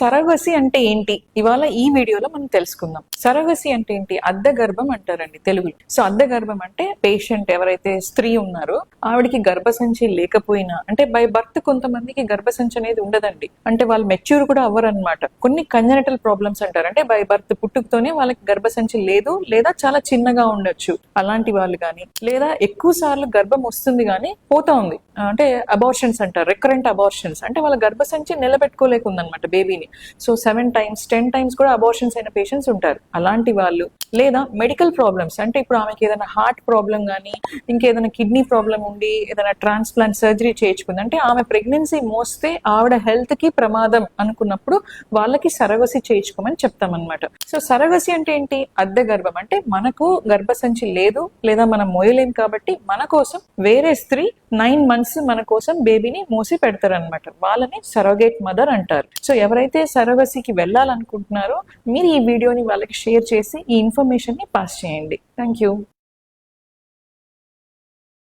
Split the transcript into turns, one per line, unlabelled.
Surrogacy అంటే ఏంటి ఇవాళ ఈ వీడియోలో మనం తెలుసుకుందాం. సరగసి అంటే ఏంటి? అద్దె గర్భం అంటారండి తెలుగులో. సో అద్దె గర్భం అంటే పేషెంట్ ఎవరైతే స్త్రీ ఉన్నారో ఆవిడికి గర్భసంచి లేకపోయినా, అంటే బై బర్త్ కొంతమందికి గర్భసంచి అనేది ఉండదండి, అంటే వాళ్ళు మెచ్యూర్ కూడా అవ్వరు అనమాట. కొన్ని కంజెనిటల్ ప్రాబ్లమ్స్ అంటారు, అంటే బై బర్త్ పుట్టుకతోనే వాళ్ళకి గర్భసంచి లేదు లేదా చాలా చిన్నగా ఉండొచ్చు అలాంటి వాళ్ళు కానీ, లేదా ఎక్కువ సార్లు గర్భం వస్తుంది కానీ పోతా ఉంది, అంటే అబార్షన్స్ అంటారు, రికరెంట్ అబార్షన్స్, అంటే వాళ్ళ గర్భసంచి నిలబెట్టుకోలేకుందనమాట బేబీని. సో 7 times 10 times కూడా అబార్షన్స్ అయిన పేషెంట్స్ ఉంటారు, అలాంటి వాళ్ళు. లేదా మెడికల్ ప్రాబ్లమ్స్, అంటే ఇప్పుడు ఆమెకి ఏదైనా హార్ట్ ప్రాబ్లం కానీ ఇంకేదైనా కిడ్నీ ప్రాబ్లం ఉండి ఏదైనా ట్రాన్స్ప్లాంట్ సర్జరీ చేయించుకుంది, అంటే ఆమె ప్రెగ్నెన్సీ మోస్తే ఆవిడ హెల్త్ కి ప్రమాదం అనుకున్నప్పుడు వాళ్ళకి సరగసి చేయించుకోమని చెప్తామన్నమాట. సో సరగసి అంటే ఏంటి? అద్దె గర్భం అంటే మనకు గర్భసంచి లేదు లేదా మనం మోయలేం కాబట్టి మన కోసం వేరే స్త్రీ 9 months మన కోసం బేబీని మోసి పెడతారనమాట, వాళ్ళని సరోగేట్ మదర్ అంటారు. సో ఎవరైతే సరగసికి వెళ్ళాలనుకుంటున్నారో మీరు ఈ వీడియోని వాళ్ళకి షేర్ చేసి ఈ ఇన్ఫర్మేషన్ ని పాస్ చేయండి. Thank you.